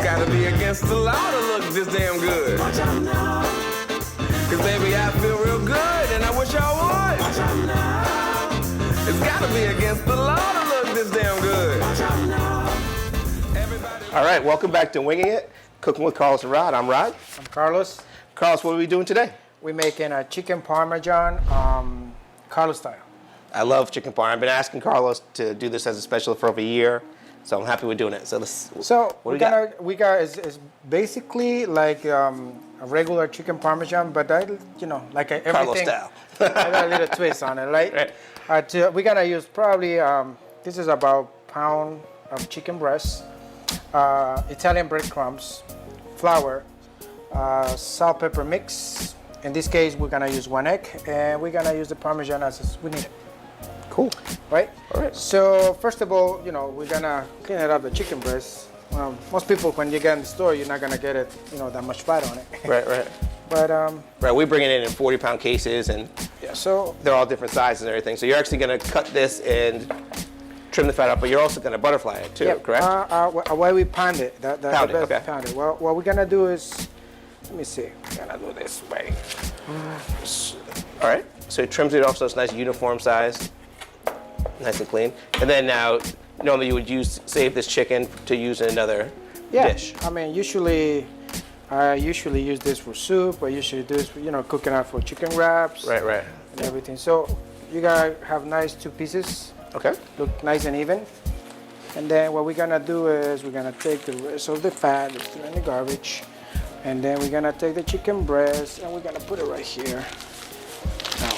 gotta be against the law to look this damn good. Watch out now. Cause baby, I feel real good and I wish I would. Watch out now. It's gotta be against the law to look this damn good. Watch out now. Everybody. All right, welcome back to Winging It, Cooking with Carlos and Rod. I'm Rod. I'm Carlos. Carlos, what are we doing today? We're making a chicken parmesan, Carlos style. I love chicken parm. I've been asking Carlos to do this as a special for over a year, so I'm happy we're doing it. So we got it's basically like a regular chicken parmesan, but like everything. Carlos style. I got a little twist on it, right? We're gonna use probably this is about a pound of chicken breast, Italian breadcrumbs, flour, salt, pepper mix. In this case, we're gonna use 1 egg, and we're gonna use the Parmigiana as we need it. Cool. Right? All right. So first of all, we're gonna clean it up the chicken breast. Most people, when you get in the store, you're not gonna get it, that much fat on it. Right. But right, we bring it in 40-pound cases, and yeah, so they're all different sizes and everything. So you're actually gonna cut this and trim the fat up, but you're also gonna butterfly it too, correct? Why we pound it? Pound it, okay. Pound it. Well, what we're gonna do is, let me see. We're gonna do this way. All right. So it trims it off so it's nice, uniform size. Nice and clean. And then now, normally you would save this chicken to use in another dish. I mean, I usually use this for soup. I usually do this, cooking out for chicken wraps. Right. And everything. So you gotta have nice 2 pieces. Okay. Look nice and even. And then what we're gonna do is we're gonna take the rest of the fat, just throw in the garbage. And then we're gonna take the chicken breast and we're gonna put it right here. Now,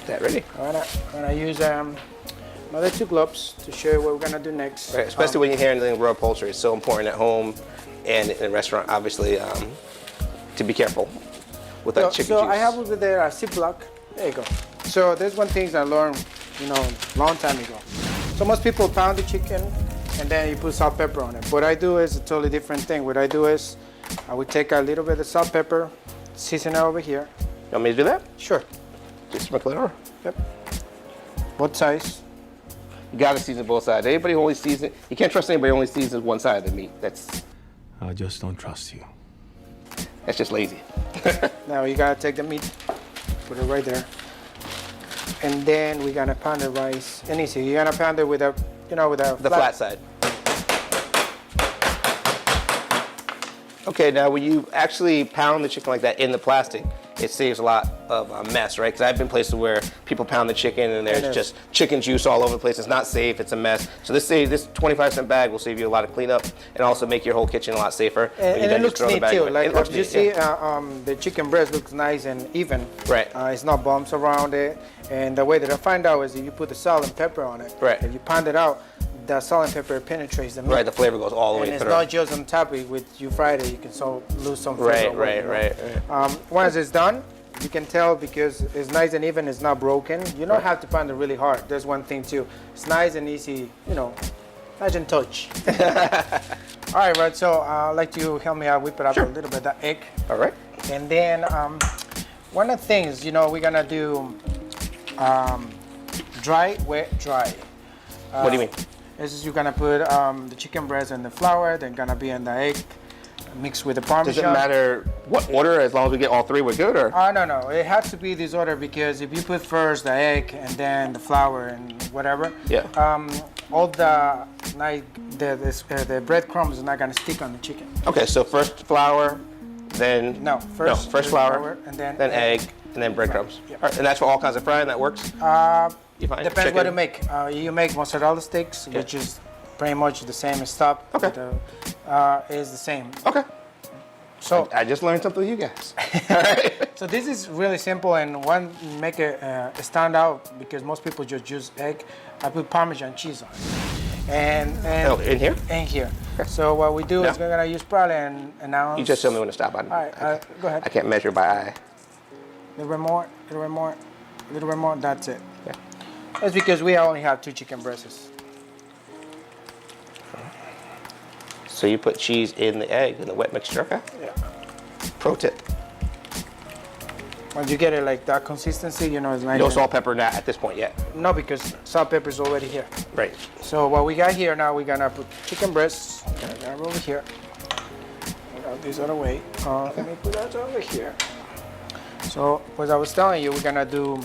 Is that ready? I'm gonna use another 2 gloves to show you what we're gonna do next. Right, especially when you're hearing anything raw poultry. It's so important at home and in a restaurant, obviously, to be careful with that chicken juice. So I have over there a Ziploc. There you go. So there's one thing I learned, long time ago. So most people pound the chicken and then you put salt, pepper on it. What I do is a totally different thing. What I do is I would take a little bit of salt, pepper, season it over here. You want me to do that? Sure. Just sprinkle it over. Yep. Both sides. You gotta season both sides. Anybody who only seasons, you can't trust anybody who only seasons one side of the meat. I just don't trust you. That's just lazy. Now you gotta take the meat, put it right there. And then we're gonna pound the rice. And easy, you're gonna pound it with a, The flat side. Okay, now when you actually pound the chicken like that in the plastic, it saves a lot of mess, right? Because I've been places where people pound the chicken and there's just chicken juice all over the place. It's not safe, it's a mess. So this 25-cent bag will save you a lot of cleanup and also make your whole kitchen a lot safer. And it looks neat too. Like you see, yeah. The chicken breast looks nice and even. Right. It's not bumps around it. And the way that I find out is if you put the salt and pepper on it. Right. If you pound it out, the salt and pepper penetrates the meat. Right, the flavor goes all the way and through. it's not just on top. With you fried it, you can lose some flavor. Right. Once it's done, you can tell because it's nice and even. It's not broken. You don't have to pound it really hard. There's one thing too. It's nice and easy. Nice and touch. All right, Rod. So I'd like you to help me out. Whip it up a little bit. The egg. All right. And then one of the things, we're gonna do dry, wet, dry. What do you mean? This is you're gonna put the chicken breast in the flour, then gonna be in the egg, mixed with the Parmesan. Does it matter what order? As long as we get all 3, we're good, or? No. It has to be this order because if you put first the egg and then the flour and whatever, all the breadcrumbs are not gonna stick on the chicken. Okay, so first flour, then first flour, and then egg, and then breadcrumbs. Yep. All right, and that's for all kinds of frying. That works. You find depends chicken? what you make. You make mozzarella sticks, which is pretty much the same stuff. Okay. Is the same. Okay. So I just learned something with you guys. All right. So this is really simple and make it stand out because most people just use egg. I put Parmesan cheese on it. And in here? In here. Okay. So what we do is we're gonna use probably an ounce. You just tell me when to stop. All right. Go ahead. I can't measure by eye. A little bit more. That's it. Yeah. That's because we only have 2 chicken breasts. So you put cheese in the egg, in the wet mixture, okay? Yeah. Pro tip. Once you get it like that consistency, it's nice. No salt, pepper, not at this point yet. No, because salt, pepper is already here. Right. So what we got here now, we're gonna put chicken breasts over here. out this other way. Let me put that over here. So, as I was telling you, we're gonna do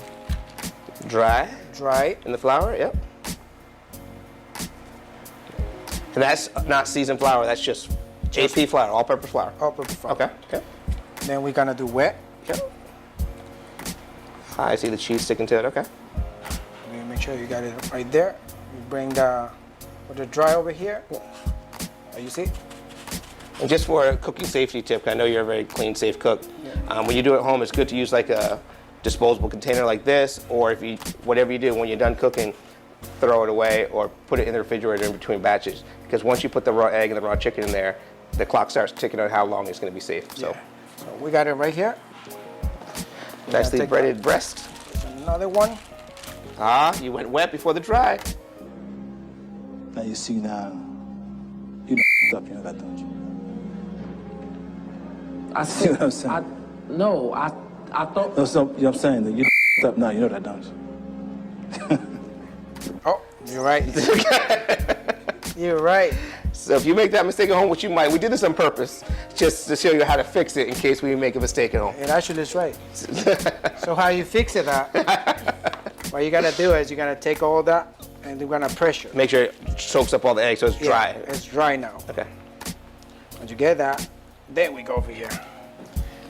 Dry dry. in the flour, yep. And that's not seasoned flour, that's just AP flour, all-purpose flour. All-purpose flour. Okay, okay. Then we're gonna do wet. Yep. I see the cheese sticking to it, okay. You make sure you got it right there. You bring the dry over here. You see? And just for a cooking safety tip, I know you're a very clean, safe cook. Yeah. When you do it at home, it's good to use like a disposable container like this, or if you, whatever you do, when you're done cooking, throw it away or put it in the refrigerator in between batches. Because once you put the raw egg and the raw chicken in there, the clock starts ticking on how long it's going to be safe. So, So we got it right here. nicely take breaded breast. Another one. Ah, you went wet before the dry. Now you see now, you up, you know that, don't you? I See what I'm saying? No, I thought. No, so, you know what I'm saying? That you up now, you know that, don't you? Oh, you're right. You're right. So if you make that mistake at home, which you might, we did this on purpose, just to show you how to fix it in case we make a mistake at home. It actually is right. So how you fix it? What you gotta do is you're gonna take all that and you're gonna pressure. Make sure it soaks up all the eggs so it's dry. Yeah, it's dry now. Okay. Once you get that, then we go over here.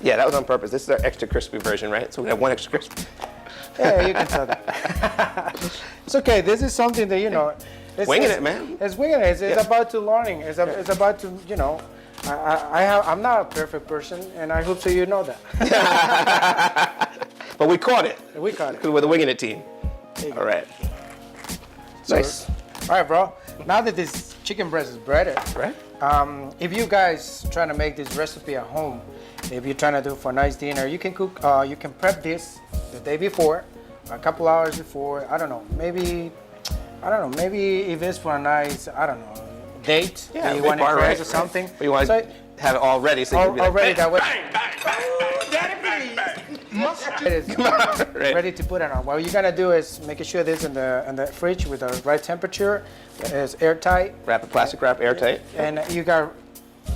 Yeah, that was on purpose. This is our extra crispy version, right? So we have one extra crispy. Yeah, you can tell that. It's okay. This is something that, you know. Winging it, man. It's winging it. It's about to learning. It's about to, you know. I'm not a perfect person, and I hope so you know that. But we caught it. We caught it. Because we're the winging it team. There you go. All right. So- Nice. All right, bro. Now that this chicken breast is breaded, Right? if you guys trying to make this recipe at home, if you're trying to do it for a nice dinner, you can cook. You can prep this the day before, a couple hours before. I don't know. Maybe if it's for a nice, date. Yeah, you big want it bar, fresh right, or something. But you want So, to have it all ready so you can be like, already that way. It is Right. ready to put it on. What you're gonna do is making sure this in the fridge with the right temperature, is airtight, Wrap it, plastic wrap, airtight. and you got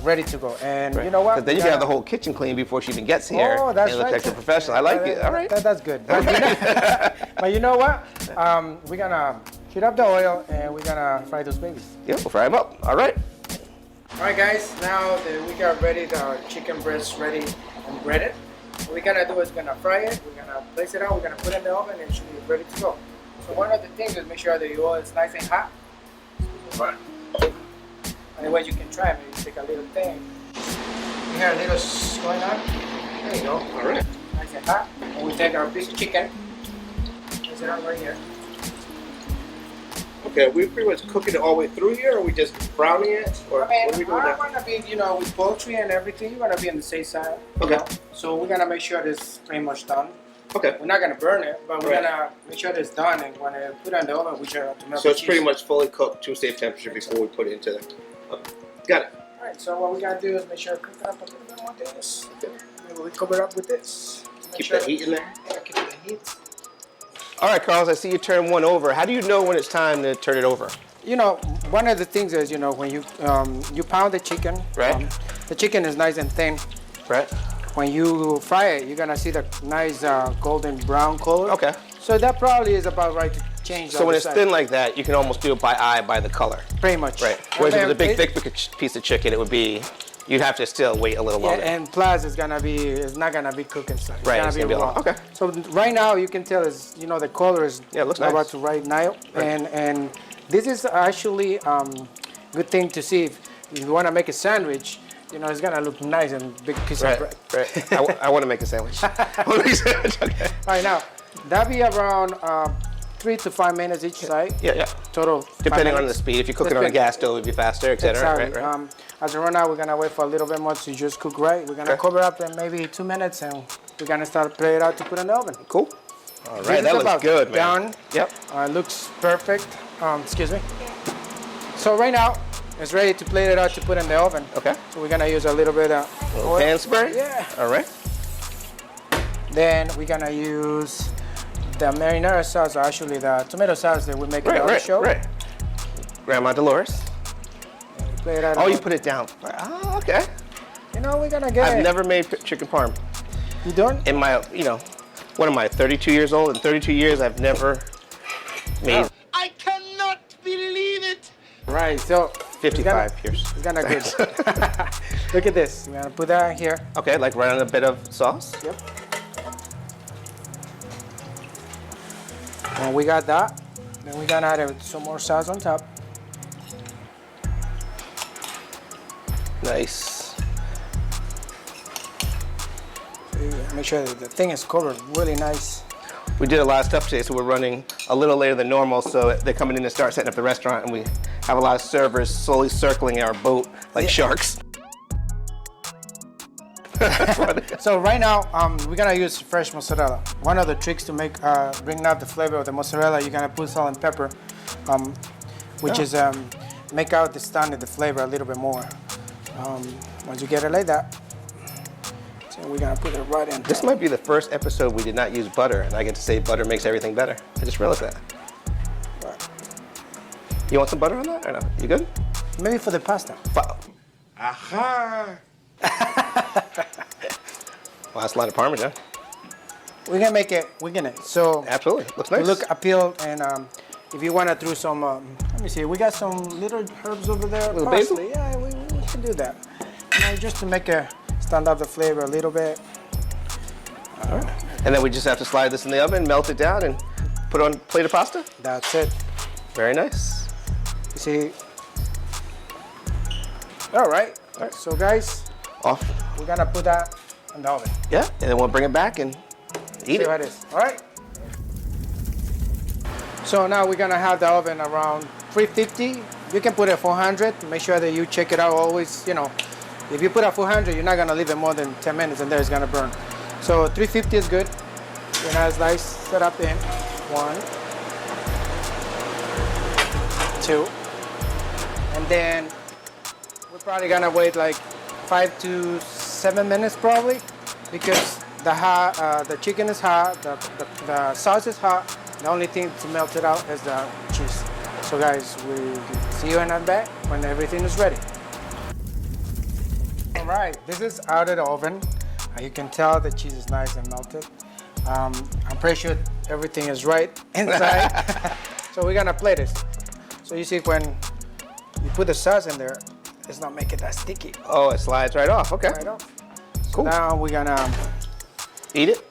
ready to go. And Right. you know what? 'Cause then you can have the whole kitchen clean before she even gets here. Oh, that's and look right. extra professional. I like it. All right. That's good. But you know what? We're gonna heat up the oil and we're gonna fry those babies. Yeah, we'll fry them up. All right. All right, guys. Now that we got ready, the chicken breast ready and breaded. What we're gonna do is we're gonna fry it. We're gonna place it out. We're gonna put it in the oven and it should be ready to go. So one of the things is make sure that your oil is nice and hot. Otherwise, you can try. Maybe take a little thing. You hear a little going on? There you go. All right. Nice and hot. And we take our piece of chicken. Place it out right here. Okay, we pretty much cooking it all the way through here, or are we just browning it? Or I wanna be, with poultry and everything, you wanna be on the safe side. Okay. So we're gonna make sure this is pretty much done. Okay. We're not gonna burn it, but we're Right. gonna make sure it's done. And when I put it in the oven, we should to melt So the it's pretty cheese. much fully cooked to safe temperature before we put it into the. Got it. All right. So what we gotta do is make sure to cook up a little bit more of this. Maybe we cover it up with this. Make Keep sure that heat in there. Yeah, keep the heat. All right, Carlos, I see you turn one over. How do you know when it's time to turn it over? One of the things is, when you you pound the chicken, Right. The chicken is nice and thin. Right. When you fry it, you're gonna see the nice golden brown color. Okay. So that probably is about right to change. So when it's thin like that, you can almost do it by eye, by the color. pretty much. Right. Whereas if it's a big, thick piece of chicken, it would be, you'd have to still wait a little Yeah, longer. and plus it's not gonna be cooked inside. It's Right, gonna it's be gonna be raw. long. Okay. So right now you can tell is the color is Yeah, it looks about nice. to right now, Right. and this is actually good thing to see if you want to make a sandwich. It's gonna look nice and big piece of Right. bread. Right. I want to make a sandwich. I want to make a sandwich. Okay. All right, now that be around 3 to 5 minutes each side. Yeah. Total. 5 Depending on the minutes. speed. If you cook it on a Depend- gas stove, it'd be faster, etc. Exactly. Right. As of right now, we're gonna wait for a little bit more to just cook right. We're gonna Okay. cover up in maybe 2 minutes, and we're gonna start play it out to put in the oven. Cool. All This right. is That looks about good, man. done. Yep. Looks perfect. Excuse me. So right now, it's ready to plate it out to put in the oven. Okay. So we're gonna use a little bit of oil. Pan spray? Yeah. All right. Then we're gonna use the marinara sauce, actually the tomato sauce that we make in the other Right. show. Right. Grandma Dolores. Plate it out. Oh, you put it down. Oh, okay. Yeah, You know, we're gonna get I've it. never made chicken parm. You don't? In my, what am I, 32 years old? In 32 years, I've never made I cannot believe it. Right, so 55 years. it's gonna good. Look at this. We're gonna put that here. Okay, like right on a bit of sauce. Yep. And we got that. Then we're gonna add some more sauce on top. Nice. Make sure that the thing is covered really nice. We did a lot of stuff today, so we're running a little later than normal, so they're coming in to start setting up the restaurant, and we have a lot of servers slowly circling our boat like sharks. So right now, we're gonna use fresh mozzarella. One of the tricks to make bring out the flavor of the mozzarella, you're gonna put salt and pepper, which is make out the stand of the flavor a little bit more. Once you get it like that, so we're gonna put it right in. This might be the first episode we did not use butter, and I get to say butter makes everything better. I just realized that. You want some butter on that or no? You good? Maybe for the pasta. Aha. Well, that's a lot of Parmesan. We're gonna make it winging it. So Absolutely, looks to nice. look appeal, and if you wanna throw some, let me see, we got some little herbs over there. Little basil? Parsley. Yeah, we can do that. Just to make it stand out the flavor a little bit. All right. And then we just have to slide this in the oven, melt it down, and put it on a plate of pasta. That's it. Very nice. You see. All right. So guys, Off. we're gonna put that in the oven. Yeah, and then we'll bring it back and eat See how it. it is. All right. So now we're gonna have the oven around 350. You can put it 400. Make sure that you check it out always. If you put it 400, you're not gonna leave it more than 10 minutes, and there it's gonna burn. So 350 is good. It's nice. Set up in 1, 2, and then we're probably gonna wait like 5 to 7 minutes probably, because the chicken is hot, the sauce is hot. The only thing to melt it out is the cheese. So guys, we'll see you in a bit when everything is ready. All right, this is out of the oven. You can tell the cheese is nice and melted. I'm pretty sure everything is right inside. So we're gonna plate this. So you see when you put the sauce in there, it's not making that sticky. Oh, it slides right off. Okay. Right off. Cool. Now we're gonna Eat it?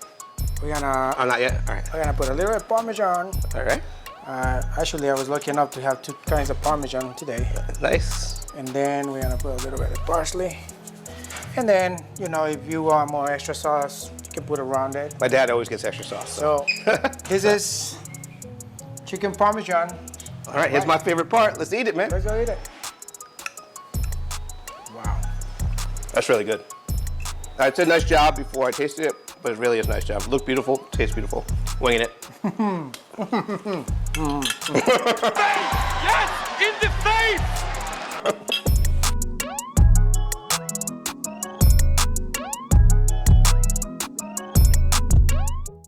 we're gonna Oh, not yet. All right. we're gonna put a little bit of Parmesan. All right. Actually, I was lucky enough to have 2 kinds of Parmesan today. Nice. And then we're gonna put a little bit of parsley. And then, if you want more extra sauce, you can put around it. My dad always gets extra sauce. So this is chicken Parmesan. All right, here's my favorite part. Let's eat it, man. Let's go eat it. Wow. That's really good. I said nice job before I tasted it, but it really is a nice job. Look beautiful, tastes beautiful. Winging it. Yes!